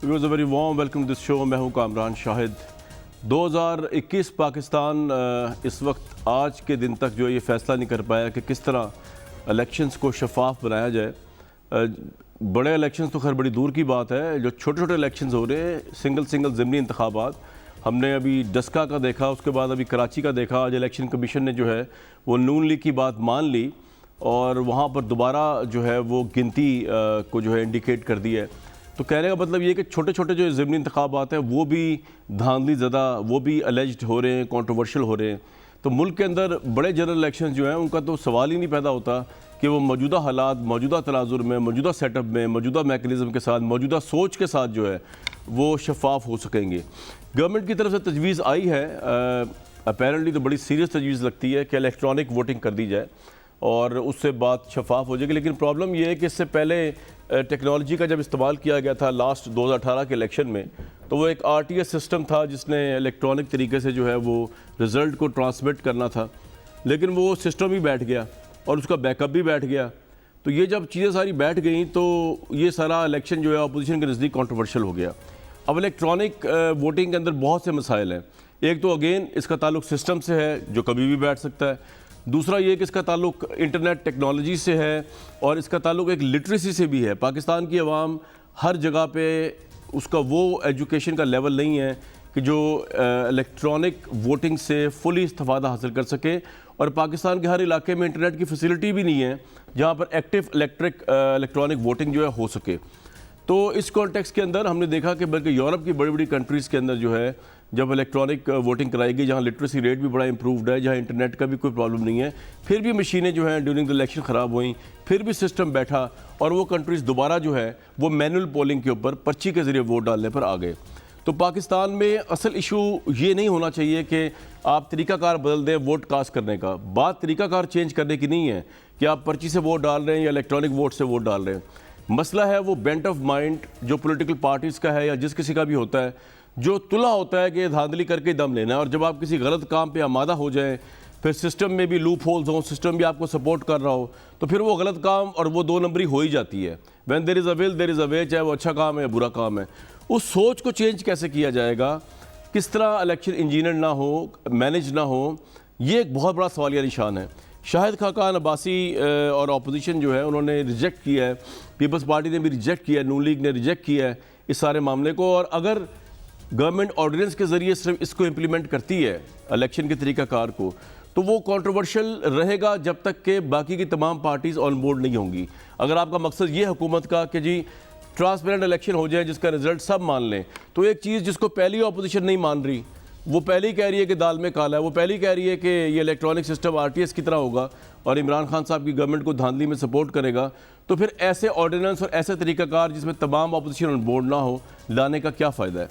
Viewers very warm welcome to this show. میں ہوں کامران شاہد. 2021 پاکستان اس وقت آج کے دن تک جو یہ فیصلہ نہیں کر پایا کہ کس طرح الیکشنز کو شفاف بنایا جائے. بڑے الیکشنز تو خیر بڑی دور کی بات ہے، جو چھوٹے چھوٹے الیکشنز ہو رہے ہیں، سنگل ضمنی انتخابات. ہم نے ابھی ڈسکا کا دیکھا، اس کے بعد ابھی کراچی کا دیکھا. آج الیکشن کمیشن نے جو ہے وہ نون لیگ کی بات مان لی اور وہاں پر دوبارہ جو ہے وہ گنتی کو جو ہے انڈیکیٹ کر دی ہے. تو کہنے کا مطلب یہ کہ چھوٹے چھوٹے جو ضمنی انتخابات ہیں وہ بھی دھاندلی زدہ، وہ بھی الیجڈ ہو رہے ہیں، کنٹروورشل ہو رہے ہیں. تو ملک کے اندر بڑے جنرل الیکشنز جو ہیں ان کا تو سوال ہی نہیں پیدا ہوتا کہ وہ موجودہ حالات، موجودہ تناظر میں، موجودہ سیٹ اپ میں، موجودہ میکنزم کے ساتھ، موجودہ سوچ کے ساتھ جو ہے وہ شفاف ہو سکیں گے. گورنمنٹ کی طرف سے تجویز آئی ہے، اپیرنٹلی تو بڑی سیریس تجویز لگتی ہے کہ الیکٹرانک ووٹنگ کر دی جائے اور اس سے بات شفاف ہو جائے گی. لیکن پرابلم یہ ہے کہ اس سے پہلے ٹیکنالوجی کا جب استعمال کیا گیا تھا لاسٹ 2018 کے الیکشن میں، تو وہ ایک RTS سسٹم تھا جس نے الیکٹرانک طریقے سے جو ہے وہ رزلٹ کو ٹرانسمٹ کرنا تھا، لیکن وہ سسٹم بھی بیٹھ گیا اور اس کا بیک اپ بھی بیٹھ گیا. تو یہ جب چیزیں ساری بیٹھ گئیں تو یہ سارا الیکشن جو ہے اپوزیشن کے نزدیک کنٹروورشل ہو گیا. اب الیکٹرانک ووٹنگ کے اندر بہت سے مسائل ہیں. ایک تو اگین اس کا تعلق سسٹم سے ہے جو کبھی بھی بیٹھ سکتا ہے. دوسرا یہ کہ اس کا تعلق انٹرنیٹ ٹیکنالوجی سے ہے اور اس کا تعلق ایک لٹریسی سے بھی ہے. پاکستان کی عوام ہر جگہ پہ اس کا وہ ایجوکیشن کا لیول نہیں ہے کہ جو الیکٹرانک ووٹنگ سے فلی استفادہ حاصل کر سکے، اور پاکستان کے ہر علاقے میں انٹرنیٹ کی فیسلٹی بھی نہیں ہے جہاں پر ایکٹیو الیکٹرانک ووٹنگ جو ہے ہو سکے. تو اس کانٹیکس کے اندر ہم نے دیکھا کہ بلکہ یورپ کی بڑی بڑی کنٹریز کے اندر جو ہے جب الیکٹرانک ووٹنگ کرائی گئی، جہاں لٹریسی ریٹ بھی بڑا امپرووڈ ہے، جہاں انٹرنیٹ کا بھی کوئی پرابلم نہیں ہے، پھر بھی مشینیں جو ہیں ڈیورنگ دا الیکشن خراب ہوئیں، پھر بھی سسٹم بیٹھا اور وہ کنٹریز دوبارہ جو ہے وہ مینول پولنگ کے اوپر پرچی کے ذریعے ووٹ ڈالنے پر آ گئے. تو پاکستان میں اصل ایشو یہ نہیں ہونا چاہیے کہ آپ طریقہ کار بدل دیں ووٹ کاسٹ کرنے کا. بات طریقہ کار چینج کرنے کی نہیں ہے کہ آپ پرچی سے ووٹ ڈال رہے ہیں یا الیکٹرانک ووٹ سے ووٹ ڈال رہے ہیں. مسئلہ ہے وہ بینٹ آف مائنڈ جو پولیٹیکل پارٹیز کا ہے یا جس کسی کا بھی ہوتا ہے، جو تلا ہوتا ہے کہ دھاندلی کر کے دم لینا ہے. اور جب آپ کسی غلط کام پہ آمادہ ہو جائیں، پھر سسٹم میں بھی لوپ ہولز ہوں، سسٹم بھی آپ کو سپورٹ کر رہا ہو، تو پھر وہ غلط کام اور وہ دو نمبری ہو ہی جاتی ہے. وین دیر از اے ول دیر از اے وے، چاہے وہ اچھا کام ہے یا برا کام ہے. اس سوچ کو چینج کیسے کیا جائے گا، کس طرح الیکشن انجینئر نہ ہو، مینج نہ ہو، یہ ایک بہت بڑا سوالیہ نشان ہے. شاہد خاقان عباسی اور اپوزیشن جو ہے انہوں نے ریجیکٹ کیا ہے، پیپلز پارٹی نے بھی ریجیکٹ کیا ہے، نون لیگ نے ریجیکٹ کیا ہے اس سارے معاملے کو. اور اگر گورنمنٹ آرڈیننس کے ذریعے صرف اس کو امپلیمنٹ کرتی ہے الیکشن کے طریقہ کار کو، تو وہ کنٹروورشل رہے گا جب تک کہ باقی کی تمام پارٹیز آن بورڈ نہیں ہوں گی. اگر آپ کا مقصد یہ حکومت کا کہ جی ٹرانسپیرنٹ الیکشن ہو جائے جس کا رزلٹ سب مان لیں، تو ایک چیز جس کو پہلی اپوزیشن نہیں مان رہی، وہ پہلی کہہ رہی ہے کہ دال میں کالا ہے، وہ پہلی کہہ رہی ہے کہ یہ الیکٹرانک سسٹم RTS کی طرح ہوگا اور عمران خان صاحب کی گورنمنٹ کو دھاندلی میں سپورٹ کرے گا، تو پھر ایسے آرڈیننس اور ایسے طریقہ کار جس میں تمام اپوزیشن آن بورڈ نہ ہو لانے کا کیا فائدہ ہے.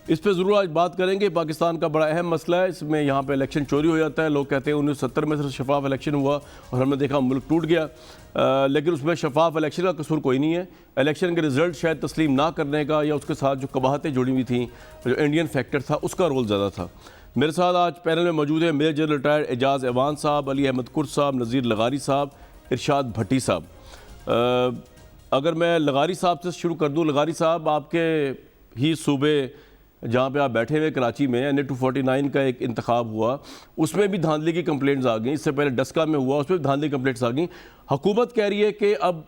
اس پہ ضرور آج بات کریں گے. پاکستان کا بڑا اہم مسئلہ ہے، اس میں یہاں پہ الیکشن چوری ہو جاتا ہے. لوگ کہتے ہیں 1970 میں سے شفاف الیکشن ہوا اور ہم نے دیکھا ملک ٹوٹ گیا، لیکن اس میں شفاف الیکشن کا قصور کوئی نہیں ہے. الیکشن کے رزلٹ شاید تسلیم نہ کرنے کا یا اس کے ساتھ جو قباحتیں جڑی ہوئی تھیں، جو انڈین فیکٹر تھا، اس کا رول زیادہ تھا. میرے ساتھ آج پینل میں موجود ہیں میجر جنرل ریٹائرڈ اعجاز ایوان صاحب، علی احمد کرد صاحب، نذیر لغاری صاحب، ارشاد بھٹی صاحب. اگر میں لغاری صاحب سے شروع کر دوں، لغاری صاحب آپ کے ہی صوبے جہاں پہ آپ بیٹھے ہوئے کراچی میں NA 249 کا ایک انتخاب ہوا، اس میں بھی دھاندلی کی کمپلینٹس آ گئیں. اس سے پہلے ڈسکا میں ہوا، اس میں بھی دھاندلی کمپلینٹس آ گئیں. حکومت کہہ رہی ہے کہ اب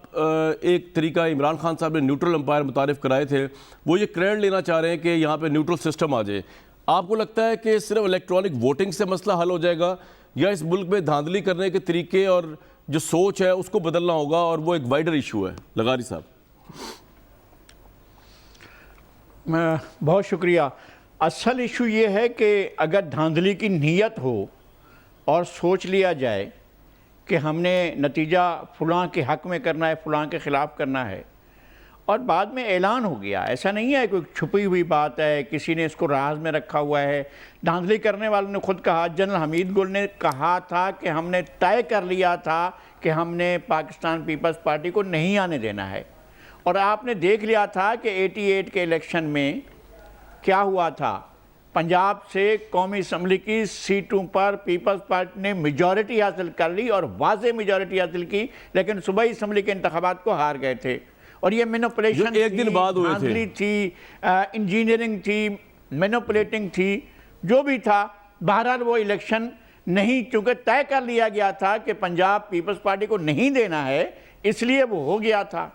ایک طریقہ عمران خان صاحب نے نیوٹرل امپائر متعارف کرائے تھے، وہ یہ کریڈٹ لینا چاہ رہے ہیں کہ یہاں پہ نیوٹرل سسٹم آ جائے. آپ کو لگتا ہے کہ صرف الیکٹرانک ووٹنگ سے مسئلہ حل ہو جائے گا یا اس ملک میں دھاندلی کرنے کے طریقے اور جو سوچ ہے اس کو بدلنا ہوگا اور وہ ایک وائڈر ایشو ہے؟ لغاری صاحب. بہت شکریہ. اصل ایشو یہ ہے کہ اگر دھاندلی کی نیت ہو اور سوچ لیا جائے کہ ہم نے نتیجہ فلاں کے حق میں کرنا ہے، فلاں کے خلاف کرنا ہے، اور بعد میں اعلان ہو گیا، ایسا نہیں ہے کوئی چھپی ہوئی بات ہے، کسی نے اس کو راز میں رکھا ہوا ہے. دھاندلی کرنے والوں نے خود کہا، جنرل حمید گل نے کہا تھا کہ ہم نے طے کر لیا تھا کہ ہم نے پاکستان پیپلز پارٹی کو نہیں آنے دینا ہے. اور آپ نے دیکھ لیا تھا کہ 88 کے الیکشن میں کیا ہوا تھا. پنجاب سے قومی اسمبلی کی سیٹوں پر پیپلز پارٹی نے میجورٹی حاصل کر لی اور واضح میجورٹی حاصل کی، لیکن صوبائی اسمبلی کے انتخابات کو ہار گئے تھے. اور یہ مینوپولیشن جو ایک دن بعد ہوئے تھے، دھاندلی تھی، انجینئرنگ تھی، مینوپولیٹنگ تھی، جو بھی تھا، بہرحال وہ الیکشن نہیں، چونکہ طے کر لیا گیا تھا کہ پنجاب پیپلز پارٹی کو نہیں دینا ہے، اس لیے وہ ہو گیا تھا۔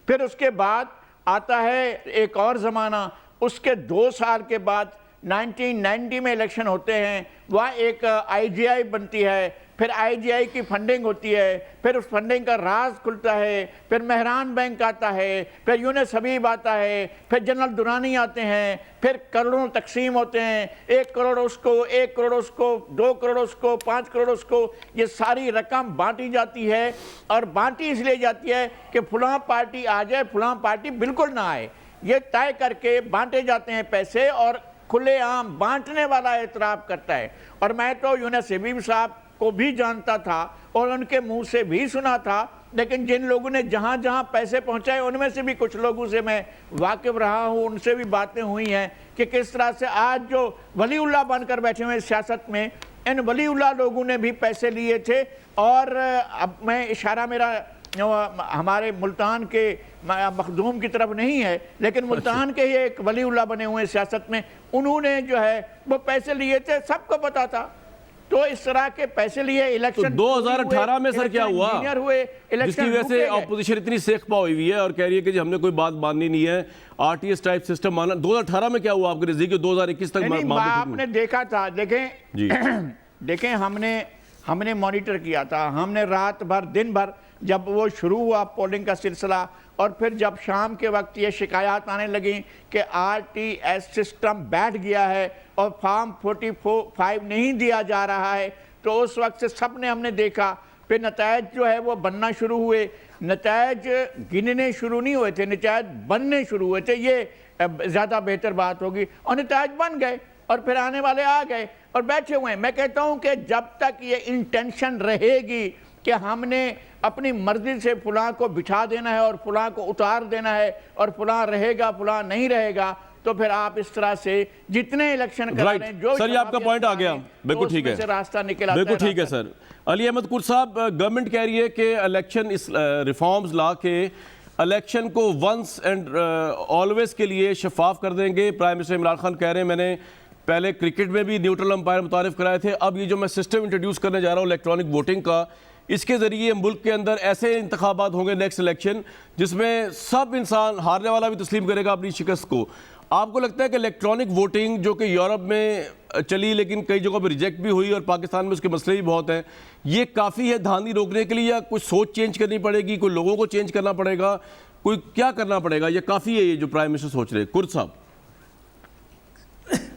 پھر اس کے بعد آتا ہے ایک اور زمانہ، اس کے 2 سال کے بعد 1990 میں الیکشن ہوتے ہیں، وہاں ایک آئی جی آئی بنتی ہے، پھر آئی جی آئی کی فنڈنگ ہوتی ہے، پھر اس فنڈنگ کا راز کھلتا ہے، پھر مہران بینک آتا ہے، پھر یونس حبیب آتا ہے، پھر جنرل دورانی آتے ہیں، پھر کروڑوں تقسیم ہوتے ہیں، 1 کروڑ اس کو، 1 کروڑ اس کو، 2 کروڑ اس کو، 5 کروڑ اس کو، یہ ساری رقم بانٹی جاتی ہے، اور بانٹی اس لیے جاتی ہے کہ فلاں پارٹی آ جائے، فلاں پارٹی بالکل نہ آئے، یہ طے کر کے بانٹے جاتے ہیں پیسے، اور کھلے عام بانٹنے والا اعتراف کرتا ہے۔ اور میں تو یونس حبیب صاحب کو بھی جانتا تھا اور ان کے منہ سے بھی سنا تھا، لیکن جن لوگوں نے جہاں جہاں پیسے پہنچائے ان میں سے بھی کچھ لوگوں سے میں واقف رہا ہوں، ان سے بھی باتیں ہوئی ہیں کہ کس طرح سے آج جو ولی اللہ بن کر بیٹھے ہوئے سیاست میں، ان ولی اللہ لوگوں نے بھی پیسے لیے تھے۔ اور اب میں اشارہ میرا ہمارے ملتان کے مخدوم کی طرف نہیں ہے، لیکن ملتان کے ہی ایک ولی اللہ بنے ہوئے سیاست میں، انہوں نے جو ہے وہ پیسے لیے تھے، سب کو پتا تھا۔ تو اس طرح کے پیسے لیے الیکشن 2018 میں سر کیا ہوا جس کی وجہ سے اپوزیشن اتنی سیخ پا ہوئی ہے اور کہہ رہی ہے کہ جی ہم نے کوئی بات ماننی نہیں ہے، R T S type system مانا؟ 2018 میں کیا ہوا آپ کے نزدیک؟ 2021 تک آپ نے دیکھا تھا، دیکھیں ہم نے مانیٹر کیا تھا، ہم نے رات بھر دن بھر جب وہ شروع ہوا پولنگ کا سلسلہ، اور پھر جب شام کے وقت یہ شکایات آنے لگیں کہ آر ٹی ایس سسٹم بیٹھ گیا ہے اور فارم 45 نہیں دیا جا رہا ہے، تو اس وقت سے سب نے ہم نے دیکھا، پھر نتائج جو ہے وہ بننا شروع ہوئے، نتائج گننے شروع نہیں ہوئے تھے، نتائج بننے شروع ہوئے تھے، یہ زیادہ بہتر بات ہوگی، اور نتائج بن گئے، اور پھر آنے والے آ گئے اور بیٹھے ہوئے ہیں۔ میں کہتا ہوں کہ جب تک یہ انٹینشن رہے گی کہ ہم نے اپنی مرضی سے فلاں کو بٹھا دینا ہے اور فلاں کو اتار دینا ہے اور فلاں رہے گا فلاں نہیں رہے گا، تو پھر آپ اس طرح سے جتنے الیکشن کر رہے ہیں جو سر یہ آپ کا پوائنٹ آ گیا، بالکل ٹھیک ہے، راستہ نکل آتا ہے۔ بالکل ٹھیک ہے سر۔ علی احمد کرد صاحب، گورنمنٹ کہہ رہی ہے کہ الیکشن ریفارمز لا کے الیکشن کو ونس اینڈ آلویز کے لیے شفاف کر دیں گے۔ پرائم منسٹر عمران خان کہہ رہے ہیں میں نے پہلے کرکٹ میں بھی نیوٹرل امپائر متعارف کرائے تھے، اب یہ جو میں سسٹم انٹروڈیوس کرنے جا رہا ہوں الیکٹرانک ووٹنگ کا، اس کے ذریعے ملک کے اندر ایسے انتخابات ہوں گے نیکسٹ الیکشن جس میں سب انسان، ہارنے والا بھی تسلیم کرے گا اپنی شکست کو۔ آپ کو لگتا ہے کہ الیکٹرانک ووٹنگ جو کہ یورپ میں چلی لیکن کئی جگہوں پہ ریجیکٹ بھی ہوئی اور پاکستان میں اس کے مسئلے بھی بہت ہیں، یہ کافی ہے دھاندلی روکنے کے لیے، یا کچھ سوچ چینج کرنی پڑے گی، کوئی لوگوں کو چینج کرنا پڑے گا، کوئی کیا کرنا پڑے گا، یہ کافی ہے یہ جو پرائم منسٹر سوچ رہے ہیں؟ کرد صاحب۔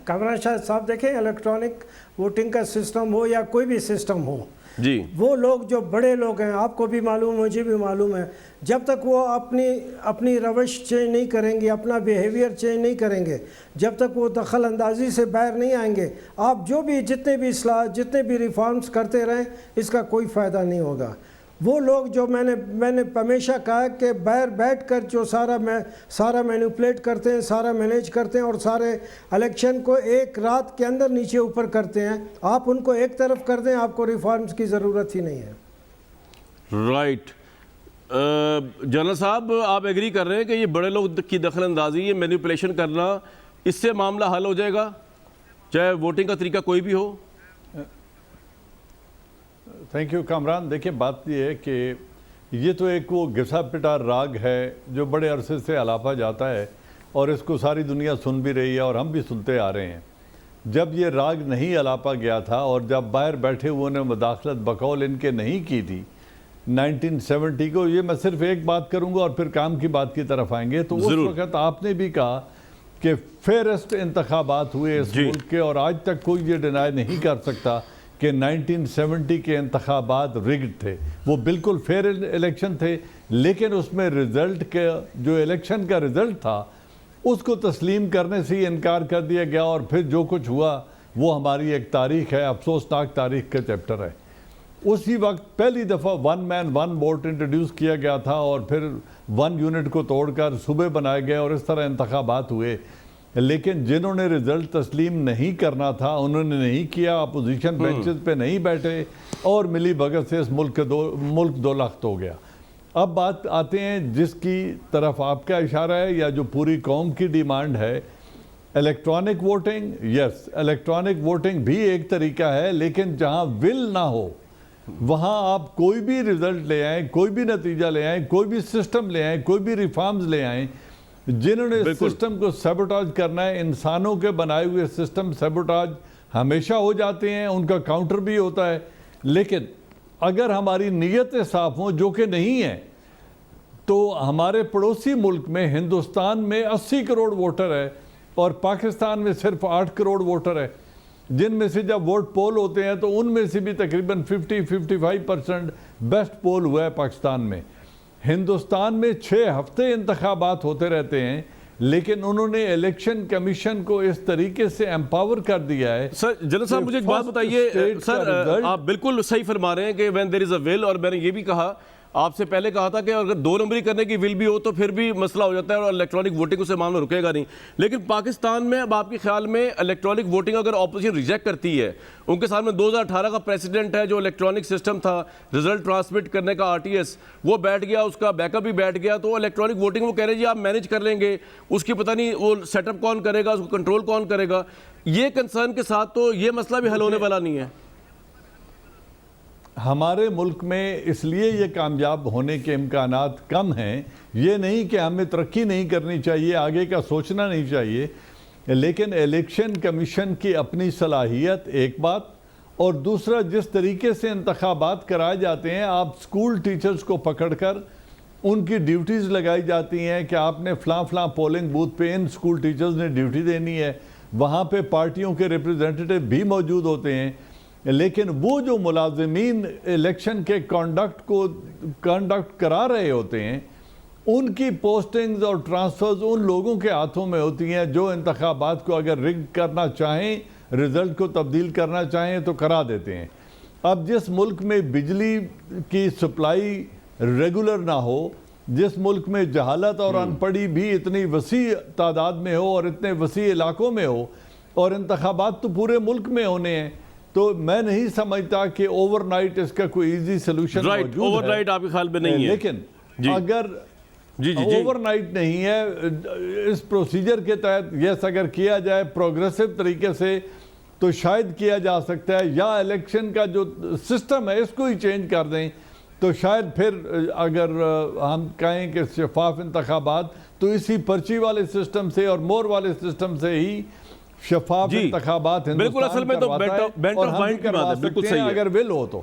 کامران شاہ صاحب دیکھیں، الیکٹرانک ووٹنگ کا سسٹم ہو یا کوئی بھی سسٹم ہو، جی وہ لوگ جو بڑے لوگ ہیں، آپ کو بھی معلوم، مجھے بھی معلوم ہے، جب تک وہ اپنی روش چینج نہیں کریں گے، اپنا بیہیویئر چینج نہیں کریں گے، جب تک وہ دخل اندازی سے باہر نہیں آئیں گے، آپ جو بھی جتنے بھی اصلاح، جتنے بھی ریفارمز کرتے رہیں، اس کا کوئی فائدہ نہیں ہوگا۔ وہ لوگ جو میں نے ہمیشہ کہا کہ باہر بیٹھ کر جو سارا مینیپولیٹ کرتے ہیں، سارا مینیج کرتے ہیں اور سارے الیکشن کو ایک رات کے اندر نیچے اوپر کرتے ہیں، آپ ان کو ایک طرف کر دیں، آپ کو ریفارمز کی ضرورت ہی نہیں ہے۔ رائٹ۔ جنرل صاحب، آپ ایگری کر رہے ہیں کہ یہ بڑے لوگ کی دخل اندازی، یہ مینیپولیشن کرنا، اس سے معاملہ حل ہو جائے گا چاہے ووٹنگ کا طریقہ کوئی بھی ہو؟ Thank you Kamran. دیکھیں بات یہ ہے کہ یہ تو ایک وہ گھسا پٹا راگ ہے جو بڑے عرصے سے الاپا جاتا ہے اور اس کو ساری دنیا سن بھی رہی ہے اور ہم بھی سنتے آ رہے ہیں۔ جب یہ راگ نہیں الاپا گیا تھا اور جب باہر بیٹھے ہوئے نے مداخلت بقول ان کے نہیں کی تھی 1970 کو، یہ میں صرف ایک بات کروں گا اور پھر کام کی بات کی طرف آئیں گے، تو اس وقت آپ نے بھی کہا کہ فیئرسٹ انتخابات ہوئے اس ملک کے، اور آج تک کوئی یہ ڈینائی نہیں کر سکتا کہ 1970 کے انتخابات رگڈ تھے۔ وہ بالکل فیئر الیکشن تھے، لیکن اس میں رزلٹ کے جو الیکشن کا رزلٹ تھا اس کو تسلیم کرنے سے ہی انکار کر دیا گیا، اور پھر جو کچھ ہوا وہ ہماری ایک تاریخ ہے، افسوسناک تاریخ کا چیپٹر ہے۔ اسی وقت پہلی دفعہ 1 مین 1 ووٹ انٹروڈیوس کیا گیا تھا، اور پھر 1 یونٹ کو توڑ کر صوبے بنائے گئے اور اس طرح انتخابات ہوئے۔ لیکن جنہوں نے رزلٹ تسلیم نہیں کرنا تھا انہوں نے نہیں کیا، اپوزیشن بینچز پہ نہیں بیٹھے، اور ملی بھگت سے اس ملک 2 لخت ہو گیا۔ اب بات آتے ہیں جس کی طرف آپ کا اشارہ ہے یا جو پوری قوم کی ڈیمانڈ ہے، الیکٹرانک ووٹنگ. یس، الیکٹرانک ووٹنگ بھی ایک طریقہ ہے، لیکن جہاں ول نہ ہو وہاں آپ کوئی بھی رزلٹ لے آئیں، کوئی بھی نتیجہ لے آئیں، کوئی بھی سسٹم لے آئیں، کوئی بھی ریفارمز لے آئیں، جنہوں نے سسٹم کو سیبوٹاج کرنا ہے. انسانوں کے بنائے ہوئے سسٹم سیبوٹاج ہمیشہ ہو جاتے ہیں، ان کا کاؤنٹر بھی ہوتا ہے. لیکن اگر ہماری نیتیں صاف ہوں، جو کہ نہیں ہیں، تو ہمارے پڑوسی ملک میں ہندوستان میں 80 کروڑ ووٹر ہے اور پاکستان میں صرف 8 کروڑ ووٹر ہے، جن میں سے جب ووٹ پول ہوتے ہیں تو ان میں سے بھی تقریباً 55% بیسٹ پول ہوا ہے پاکستان میں. ہندوستان میں 6 ہفتے انتخابات ہوتے رہتے ہیں، لیکن انہوں نے الیکشن کمیشن کو اس طریقے سے ایمپاور کر دیا ہے. سر جنرل صاحب مجھے ایک بات بتائیے، سر آپ بالکل صحیح فرما رہے ہیں کہ when there is a will، اور میں نے یہ بھی کہا آپ سے پہلے کہا تھا کہ اگر 2 نمبری کرنے کی ول بھی ہو تو پھر بھی مسئلہ ہو جاتا ہے اور الیکٹرانک ووٹنگ اسے معاملہ رکے گا نہیں. لیکن پاکستان میں اب آپ کے خیال میں الیکٹرانک ووٹنگ اگر اپوزیشن ریجیکٹ کرتی ہے، ان کے سامنے 2018 کا پریسیڈنٹ ہے جو الیکٹرانک سسٹم تھا رزلٹ ٹرانسمٹ کرنے کا RTS، وہ بیٹھ گیا، اس کا بیک اپ بھی بیٹھ گیا، تو الیکٹرانک ووٹنگ وہ کہہ رہے ہیں جی آپ مینیج کر لیں گے، اس کی پتہ نہیں وہ سیٹ اپ کون کرے گا، اس کو کنٹرول کون کرے گا. یہ کنسرن کے ساتھ تو یہ مسئلہ بھی حل ہونے والا نہیں ہے. ہمارے ملک میں اس لیے یہ کامیاب ہونے کے امکانات کم ہیں، یہ نہیں کہ ہمیں ترقی نہیں کرنی چاہیے، آگے کا سوچنا نہیں چاہیے، لیکن الیکشن کمیشن کی اپنی صلاحیت ایک بات، اور دوسرا جس طریقے سے انتخابات کرائے جاتے ہیں، آپ سکول ٹیچرز کو پکڑ کر ان کی ڈیوٹیز لگائی جاتی ہیں کہ آپ نے فلاں پولنگ بوتھ پہ ان سکول ٹیچرز نے ڈیوٹی دینی ہے، وہاں پہ پارٹیوں کے ریپریزنٹیٹیو بھی موجود ہوتے ہیں، لیکن وہ جو ملازمین الیکشن کے کنڈکٹ کرا رہے ہوتے ہیں، ان کی پوسٹنگز اور ٹرانسفرز ان لوگوں کے ہاتھوں میں ہوتی ہیں جو انتخابات کو اگر رگ کرنا چاہیں، رزلٹ کو تبدیل کرنا چاہیں تو کرا دیتے ہیں. اب جس ملک میں بجلی کی سپلائی ریگولر نہ ہو، جس ملک میں جہالت اور ان پڑھی بھی اتنی وسیع تعداد میں ہو اور اتنے وسیع علاقوں میں ہو، اور انتخابات تو پورے ملک میں ہونے ہیں، تو میں نہیں سمجھتا کہ اوور نائٹ اس کا کوئی ایزی سلوشن موجود ہے. اوور نائٹ آپ کے خیال میں نہیں ہے، لیکن اگر اوور نائٹ نہیں ہے، اس پروسیجر کے تحت یس اگر کیا جائے پروگریسو طریقے سے تو شاید کیا جا سکتا ہے، یا الیکشن کا جو سسٹم ہے اس کو ہی چینج کر دیں تو شاید پھر اگر ہم کہیں کہ شفاف انتخابات تو اسی پرچی والے سسٹم سے اور مور والے سسٹم سے ہی شفاف انتخابات بالکل اصل میں تو بینٹ آف مائنڈ کی بات ہے، بالکل صحیح ہے، اگر ول ہو تو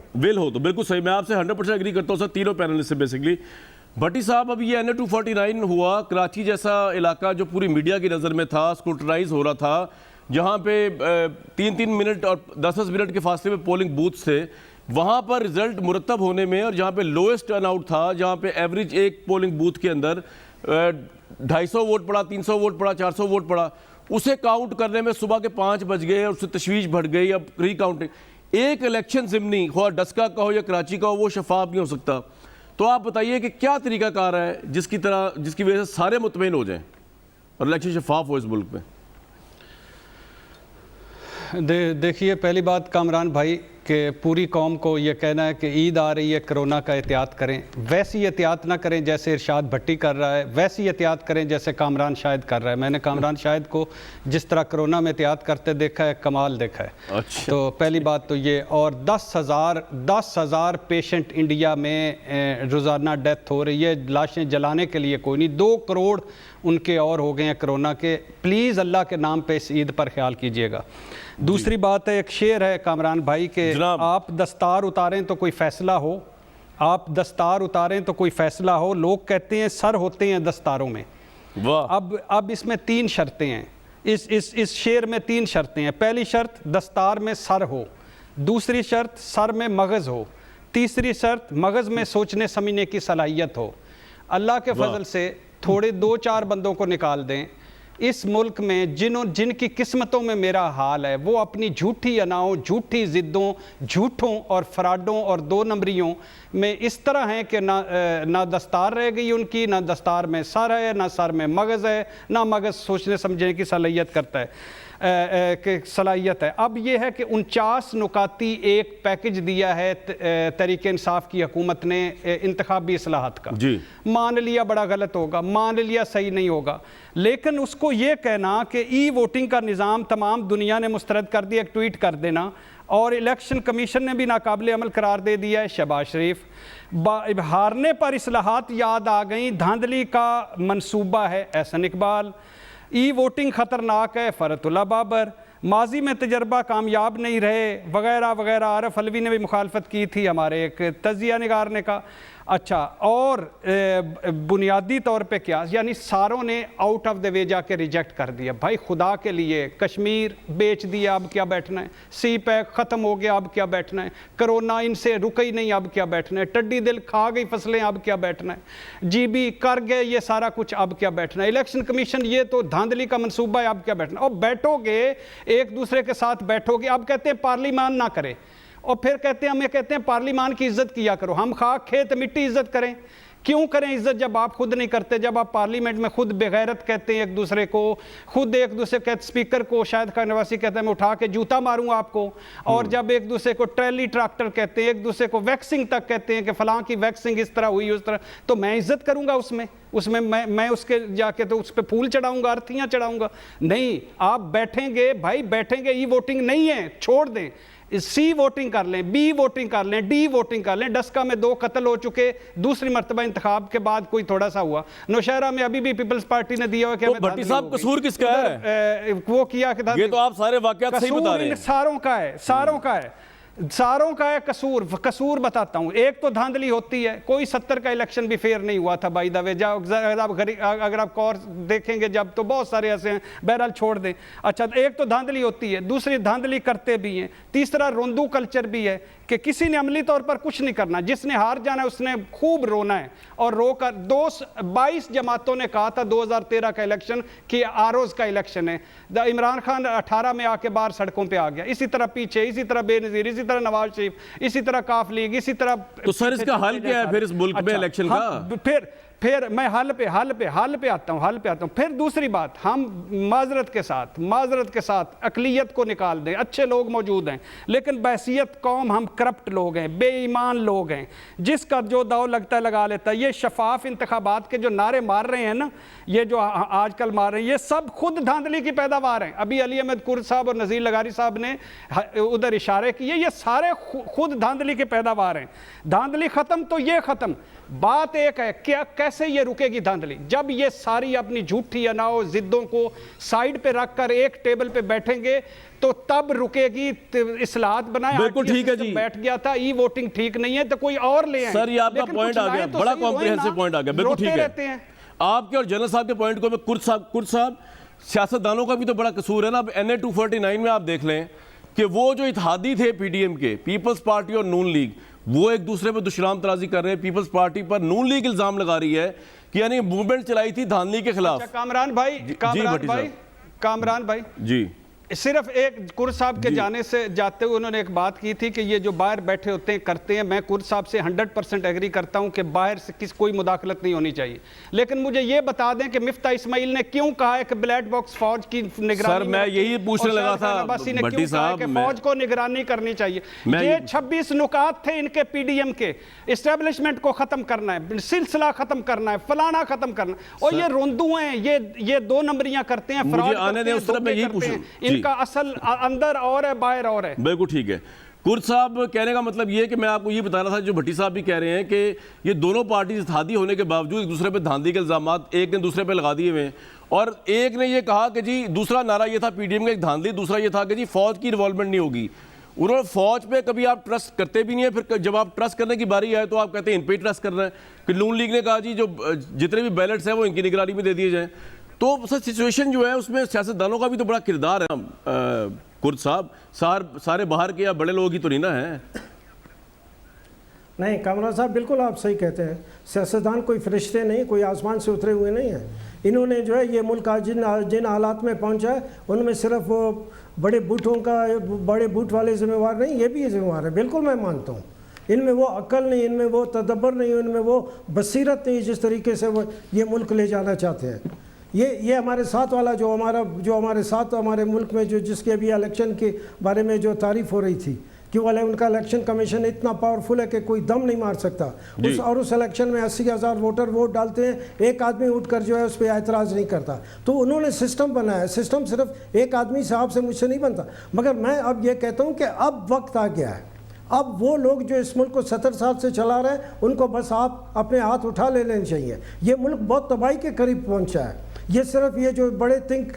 بالکل صحیح. میں آپ سے 100% اگری کرتا ہوں سر تینوں پینلسٹ سے. بیسکلی بھٹی صاحب اب یہ NA-249 ہوا، کراچی جیسا علاقہ جو پوری میڈیا کی نظر میں تھا، اسکروٹنائز ہو رہا تھا، جہاں پہ 3 منٹ اور 10 منٹ کے فاصلے میں پولنگ بوتھ تھے، وہاں پر رزلٹ مرتب ہونے میں، اور جہاں پہ لوئسٹ ٹرن آؤٹ تھا، جہاں پہ ایوریج ایک پولنگ بوتھ کے اندر 250 ووٹ پڑا، 300 ووٹ پڑا، 400 ووٹ پڑا، اسے کاؤنٹ کرنے میں صبح کے 5 بج گئے اور اس سے تشویش بڑھ گئی. اب ری کاؤنٹنگ ایک الیکشن ضمنی خواہ ڈسکا کا ہو یا کراچی کا ہو وہ شفاف نہیں ہو سکتا. تو آپ بتائیے کہ کیا طریقہ کار ہے جس کی وجہ سے سارے مطمئن ہو جائیں اور الیکشن شفاف ہو اس ملک میں؟ دیکھیے پہلی بات کامران بھائی کہ پوری قوم کو یہ کہنا ہے کہ عید آ رہی ہے، کرونا کا احتیاط کریں، ویسی احتیاط نہ کریں جیسے ارشاد بھٹی کر رہا ہے، ویسی احتیاط کریں جیسے کامران شاہد کر رہا ہے. میں نے کامران شاہد کو جس طرح کرونا میں احتیاط کرتے دیکھا ہے، کمال دیکھا ہے. تو پہلی بات تو یہ، اور 10,000 پیشنٹ انڈیا میں روزانہ ڈیتھ ہو رہی ہے، لاشیں جلانے کے لیے کوئی نہیں، 2 کروڑ ان کے اور ہو گئے ہیں کرونا کے. پلیز اللہ کے نام پہ اس عید پر خیال کیجئے گا. دوسری بات ہے، ایک شعر ہے کامران بھائی کہ آپ دستار اتاریں تو کوئی فیصلہ ہو، آپ دستار اتاریں تو کوئی فیصلہ ہو، لوگ کہتے ہیں سر ہوتے ہیں دستاروں میں. اب اس میں 3 شرطیں ہیں، اس شعر میں 3 شرطیں ہیں. پہلی شرط دستار میں سر ہو، دوسری شرط سر میں مغز ہو، تیسری شرط مغز میں سوچنے سمجھنے کی صلاحیت ہو. اللہ کے فضل سے تھوڑے 2-4 بندوں کو نکال دیں، اس ملک میں جن کی قسمتوں میں میرا حال ہے وہ اپنی جھوٹی اناؤں، جھوٹی ضدوں، جھوٹوں اور فراڈوں اور دو نمبریوں میں اس طرح ہیں کہ نہ دستار رہ گئی ان کی، نہ دستار میں سر ہے، نہ سر میں مغز ہے، نہ مغز سوچنے سمجھنے کی صلاحیت کرتا ہے صلاحیت ہے۔ اب یہ ہے کہ 49 نکاتی ایک پیکج دیا ہے تحریک انصاف کی حکومت نے انتخابی اصلاحات کا، مان لیا بڑا غلط ہوگا، مان لیا صحیح نہیں ہوگا، لیکن اس کو یہ کہنا کہ ای ووٹنگ کا نظام تمام دنیا نے مسترد کر دیا، ایک ٹویٹ کر دینا، اور الیکشن کمیشن نے بھی ناقابل عمل قرار دے دیا ہے، شہباز شریف ہارنے پر اصلاحات یاد آ گئیں، دھاندلی کا منصوبہ ہے احسن اقبال، ای ووٹنگ خطرناک ہے فرحت اللہ بابر، ماضی میں تجربہ کامیاب نہیں رہے وغیرہ وغیرہ، عارف علوی نے بھی مخالفت کی تھی، ہمارے ایک تجزیہ نگار نے کہا۔ اچھا، اور بنیادی طور پہ کیا، یعنی ساروں نے آؤٹ آف دا وے جا کے ریجیکٹ کر دیا۔ بھائی خدا کے لیے، کشمیر بیچ دیا، اب کیا بیٹھنا ہے، سی پیک ختم ہو گیا، اب کیا بیٹھنا ہے، کرونا ان سے رکا ہی نہیں، اب کیا بیٹھنا ہے، ٹڈی دل کھا گئی فصلیں، اب کیا بیٹھنا ہے، جی بی کر گئے یہ سارا کچھ، اب کیا بیٹھنا ہے، الیکشن کمیشن یہ تو دھاندلی کا منصوبہ ہے، اب کیا بیٹھنا ہے، اور بیٹھو گے ایک دوسرے کے ساتھ بیٹھو گے، اب کہتے ہیں پارلیمان نہ کرے، اور پھر کہتے ہیں ہمیں کہتے ہیں پارلیمان کی عزت کیا کرو، ہم خاک کھیت مٹی عزت کریں، کیوں کریں عزت جب آپ خود نہیں کرتے، جب آپ پارلیمنٹ میں خود بغیرت کہتے ہیں ایک دوسرے کو، خود ایک دوسرے کہتے اسپیکر کو شاہد خان نواسی کہتے ہیں میں اٹھا کے جوتا ماروں آپ کو، اور جب ایک دوسرے کو ٹریلی ٹریکٹر کہتے ہیں، ایک دوسرے کو ویکسنگ تک کہتے ہیں کہ فلاں کی ویکسنگ اس طرح ہوئی اس طرح، تو میں عزت کروں گا اس میں میں اس کے جا کے تو اس پہ پھول چڑھاؤں گا، ارتھیاں چڑھاؤں گا؟ نہیں، آپ بیٹھیں گے بھائی، بیٹھیں گے، ای ووٹنگ نہیں ہے، چھوڑ دیں، سی ووٹنگ کر لیں، بی ووٹنگ کر لیں، ڈی ووٹنگ کر لیں، ڈسکا میں 2 قتل ہو چکے، دوسری مرتبہ انتخاب کے بعد کوئی تھوڑا سا ہوا، نوشہرہ میں ابھی بھی پیپلز پارٹی نے دیا ہوا کہ بھٹی صاحب قصور کس کا ہے؟ وہ کیا کہ یہ تو آپ سارے واقعات صحیح بتا رہے ہیں، ساروں کا ہے، ساروں کا ہے قصور بتاتا ہوں۔ ایک تو دھاندلی ہوتی ہے، کوئی 70 کا الیکشن بھی فیئر نہیں ہوا تھا بائی دا وے، اگر آپ کور دیکھیں گے جب تو بہت سارے ایسے ہیں، بہرحال چھوڑ دیں۔ اچھا، ایک تو دھاندلی ہوتی ہے، دوسری دھاندلی کرتے بھی ہیں، تیسرا روندو کلچر بھی ہے کہ کسی نے عملی طور پر کچھ نہیں کرنا، جس نے ہار جانا ہے اس نے خوب رونا ہے، اور رو کر 22 جماعتوں نے کہا تھا 2013 کا الیکشن کہ آروز کا الیکشن ہے، عمران خان 18 میں آ کے باہر سڑکوں پہ آ گیا، اسی طرح پیچھے، اسی طرح بے نظیر، اسی طرح نواز شریف، اسی طرح کاف لیگ، اسی طرح۔ تو سر اس کا حل کیا ہے پھر اس ملک میں الیکشن کا؟ پھر میں حل پہ آتا ہوں۔ پھر دوسری بات، ہم معذرت کے ساتھ اقلیت کو نکال دیں، اچھے لوگ موجود ہیں، لیکن بحیثیت قوم ہم کرپٹ لوگ ہیں، بے ایمان لوگ ہیں، جس کا جو داؤ لگتا ہے لگا لیتا ہے۔ یہ شفاف انتخابات کے جو نعرے مار رہے ہیں نا، یہ جو آج کل مار رہے ہیں، یہ سب خود دھاندلی کی پیداوار ہیں۔ ابھی علی احمد کرد صاحب اور نذیر لغاری صاحب نے ادھر اشارے کیے، یہ سارے خود دھاندلی کی پیداوار ہیں۔ دھاندلی ختم تو یہ ختم، بات ایک ہے کہ کیسے یہ رکے گی دھاندلی؟ جب یہ ساری اپنی جھوٹی اناؤ ضدوں کو سائیڈ پہ رکھ کر ایک ٹیبل پہ بیٹھیں گے تو تب رکے گی۔ اصلاحات بنائیں، بالکل ٹھیک ہے جی، بیٹھ گیا تھا، ای ووٹنگ ٹھیک نہیں ہے تو کوئی اور لے آئیں۔ سر یہ آپ کا پوائنٹ آ گیا، بڑا کمپریہنسو پوائنٹ آ گیا، بالکل ٹھیک ہے۔ آپ کے اور جنرل صاحب کے پوائنٹ کو میں کرد صاحب سیاستدانوں کا بھی تو بڑا قصور ہے نا۔ اب NA 249 میں آپ دیکھ لیں کہ وہ جو اتحادی تھے PDM کے، پیپلز پارٹی اور نون لیگ، وہ ایک دوسرے پر دشنام ترازی کر رہے ہیں۔ پیپلز پارٹی پر نون لیگ الزام لگا رہی ہے کہ یعنی موومنٹ چلائی تھی دھاندلی کے خلاف۔ کامران بھائی جی، صرف ایک کرد صاحب کے جانے سے جاتے ہوئے انہوں نے ایک بات کی تھی کہ یہ جو باہر بیٹھے ہوتے ہیں کرتے ہیں، میں کرد صاحب سے 100% ایگری کرتا ہوں کہ باہر سے کوئی مداخلت نہیں ہونی چاہیے، لیکن مجھے یہ بتا دیں کہ مفتح اسماعیل نے کیوں کہا ہے کہ بلیک باکس فوج کی نگرانی؟ سر میں یہی پوچھنے لگا تھا بھٹی صاحب، کہ فوج کو نگرانی کرنی چاہیے۔ یہ 26 نکات تھے ان کے PDM کے، اسٹیبلشمنٹ کو ختم کرنا ہے، سلسلہ ختم کرنا ہے، فلانا ختم کرنا ہے، اور یہ روندو ہیں، یہ 2 نمبریاں کرتے ہیں، فراڈ کرتے ہیں، ان کا اصل اندر اور ہے باہر اور ہے۔ بالکل ٹھیک ہے۔ کرد صاحب کہنے کا مطلب یہ کہ میں آپ کو یہ بتا رہا تھا جو بھٹی صاحب بھی کہہ رہے ہیں کہ یہ دونوں پارٹیز اتحادی ہونے کے باوجود ایک دوسرے پہ دھاندلی کے الزامات ایک نے دوسرے پہ لگا دیے ہوئے ہیں، اور ایک نے یہ کہا کہ جی دوسرا نعرہ یہ تھا PDM کا ایک دھاندلی، دوسرا یہ تھا کہ جی فوج کی انوالومنٹ نہیں ہوگی۔ انہوں نے فوج پہ کبھی آپ ٹرسٹ کرتے بھی نہیں ہیں، پھر جب آپ ٹرسٹ کرنے کی باری آئے تو آپ کہتے ہیں ان پہ ہی ٹرسٹ کرنا ہے۔ کہ نون لیگ نے کہا جی جو جتنے بھی بیلٹس ہیں وہ ان کی نگرانی میں دے دیے جائیں۔ تو سر سچویشن جو ہے اس میں سیاستدانوں کا بھی تو بڑا کردار ہے کرد صاحب، سارے باہر کے یا بڑے لوگ ہی تو نہیں نا ہیں۔ نہیں کامران صاحب بالکل آپ صحیح کہتے ہیں، سیاستدان کوئی فرشتے نہیں، کوئی آسمان سے اترے ہوئے نہیں ہیں، انہوں نے جو ہے یہ ملک آج جن حالات میں پہنچا ہے ان میں صرف وہ بڑے بوٹ والے ذمہ وار نہیں، یہ بھی ذمہ وار ہے، بالکل میں مانتا ہوں۔ ان میں وہ عقل نہیں، ان میں وہ تدبر نہیں، ان میں وہ بصیرت نہیں جس طریقے سے وہ یہ ملک لے جانا چاہتے ہیں۔ یہ ہمارے ساتھ والا جو ہمارے ساتھ ہمارے ملک میں جس کے ابھی الیکشن کے بارے میں جو تعریف ہو رہی تھی کہ وہ ان کا الیکشن کمیشن اتنا پاورفل ہے کہ کوئی دم نہیں مار سکتا، اس الیکشن میں 80,000 ووٹر ووٹ ڈالتے ہیں، ایک آدمی اٹھ کر جو ہے اس پہ اعتراض نہیں کرتا۔ تو انہوں نے سسٹم بنایا ہے، سسٹم صرف ایک آدمی صاحب سے مجھ سے نہیں بنتا، مگر میں اب یہ کہتا ہوں کہ اب وقت آ گیا ہے، اب وہ لوگ جو اس ملک کو 70 سال سے چلا رہے ہیں ان کو بس آپ اپنے ہاتھ اٹھا لینے چاہیے۔ یہ ملک بہت تباہی کے قریب پہنچا ہے، یہ صرف یہ جو بڑے تھنک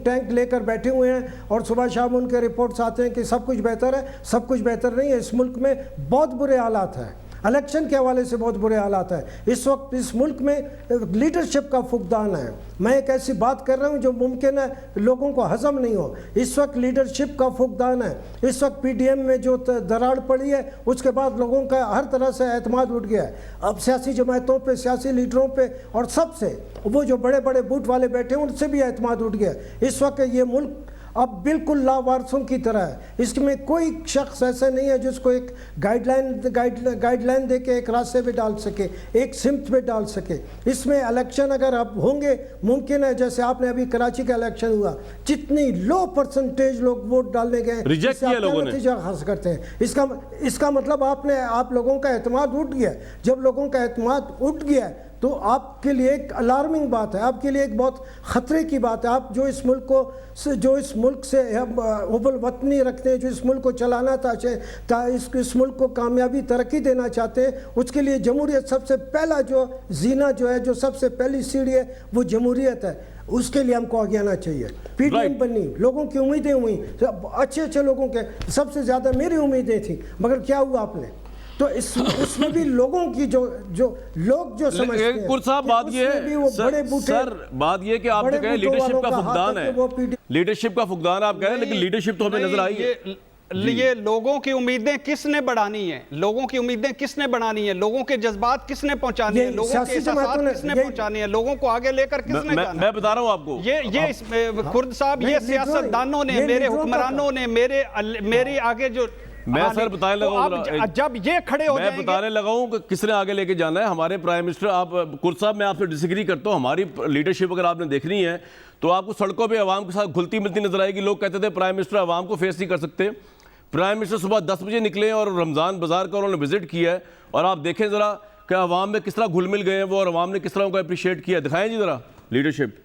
ٹینک لے کر بیٹھے ہوئے ہیں اور صبح شام ان کے رپورٹس آتے ہیں کہ سب کچھ بہتر ہے، سب کچھ بہتر نہیں ہے۔ اس ملک میں بہت برے حالات ہیں، الیکشن کے حوالے سے بہت برے حالات ہیں۔ اس وقت اس ملک میں لیڈرشپ کا فقدان ہے۔ میں ایک ایسی بات کر رہا ہوں جو ممکن ہے لوگوں کو ہضم نہیں ہو۔ اس وقت لیڈرشپ کا فقدان ہے، اس وقت پی ڈی ایم میں جو دراڑ پڑی ہے اس کے بعد لوگوں کا ہر طرح سے اعتماد اٹھ گیا ہے۔ اب سیاسی جماعتوں پہ، سیاسی لیڈروں پہ اور سب سے، وہ جو بڑے بڑے بوٹ والے بیٹھے ہیں ان سے بھی اعتماد اٹھ گیا ہے۔ اس وقت یہ ملک اب بالکل لاوارثوں کی طرح ہے، اس میں کوئی شخص ایسا نہیں ہے جس کو ایک گائیڈ لائن دے کے ایک راستے پہ ڈال سکے، ایک سمت پہ ڈال سکے۔ اس میں الیکشن اگر اب ہوں گے، ممکن ہے جیسے آپ نے ابھی کراچی کا الیکشن ہوا، جتنی لو پرسنٹیج لوگ ووٹ ڈالنے گئے، ریجیکٹ کیا لوگوں نے، نتیجہ حاصل کرتے ہیں۔ اس کا مطلب آپ لوگوں کا اعتماد اٹھ گیا۔ جب لوگوں کا اعتماد اٹھ گیا تو آپ کے لیے ایک الارمنگ بات ہے، آپ کے لیے ایک بہت خطرے کی بات ہے۔ آپ جو اس ملک سے حب الوطنی رکھتے ہیں، جو اس ملک کو چلانا اس ملک کو کامیابی ترقی دینا چاہتے ہیں، اس کے لیے جمہوریت سب سے پہلا جو زینہ جو ہے، جو سب سے پہلی سیڑھی ہے وہ جمہوریت ہے۔ اس کے لیے ہم کو آگے آنا چاہیے۔ پی ڈی ایم بنی، لوگوں کی امیدیں ہوئیں، اچھے لوگوں کے، سب سے زیادہ میری امیدیں تھیں، مگر کیا ہوا آپ نے؟ تو اس میں بھی لوگوں کی جو لوگ جو سمجھتے ہیں، کور صاحب بات یہ ہے کہ آپ نے کہا لیڈرشپ کا فقدان ہے، لیڈرشپ کا فقدان آپ کہہ رہے ہیں، لیکن لیڈرشپ تو ہمیں نظر آئی ہے۔ یہ لوگوں کی امیدیں کس نے بڑھانی ہیں؟ لوگوں کی امیدیں کس نے بڑھانی ہیں؟ لوگوں کے جذبات کس نے پہنچانی ہیں؟ لوگوں کے احساسات کس نے پہنچانی ہیں؟ لوگوں کو آگے لے کر کس نے جانا؟ میں بتا رہا ہوں آپ کو، یہ کرد صاحب، یہ سیاست دانوں نے، میرے حکمرانوں نے، میری آگے جو میں سر بتانے لگا ہوں، جب یہ کھڑے ہو جائیں گے، میں بتانے لگا ہوں کہ کس نے آگے لے کے جانا ہے۔ ہمارے پرائم منسٹر، آپ کرد صاحب میں آپ سے ڈس ایگری کرتا ہوں، ہماری لیڈرشپ اگر آپ نے دیکھنی ہے تو آپ کو سڑکوں پہ عوام کے ساتھ گھلتی ملتی نظر آئے گی۔ لوگ کہتے تھے پرائم منسٹر عوام کو فیس نہیں کر سکتے، پرائم منسٹر صبح 10 بجے نکلے اور رمضان بازار کا انہوں نے وزٹ کیا ہے، اور آپ دیکھیں ذرا کہ عوام میں کس طرح گھل مل گئے ہیں وہ، اور عوام نے کس طرح ان کو اپریشیٹ کیا۔ دکھائیں جی ذرا لیڈرشپ۔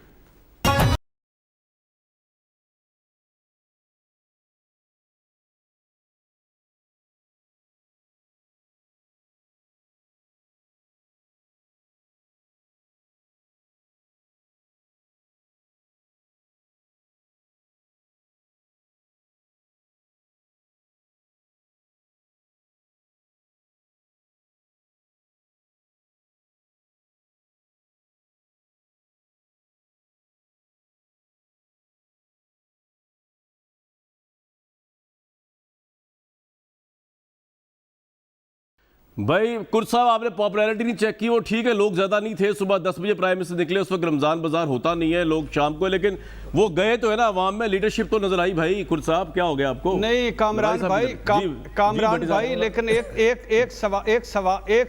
بھائی کرد صاحب، آپ نے پاپولیرٹی نہیں چیک کی، وہ ٹھیک ہے لوگ زیادہ نہیں تھے، صبح 10 بجے پرائم منسٹر نکلے، اس وقت رمضان بازار ہوتا نہیں ہے، لوگ شام کو، لیکن وہ گئے تو ہے نا عوام میں، لیڈرشپ تو نظر آئی۔ بھائی کرد صاحب کیا ہو گیا آپ کو؟ نہیں کامران بھائی، لیکن ایک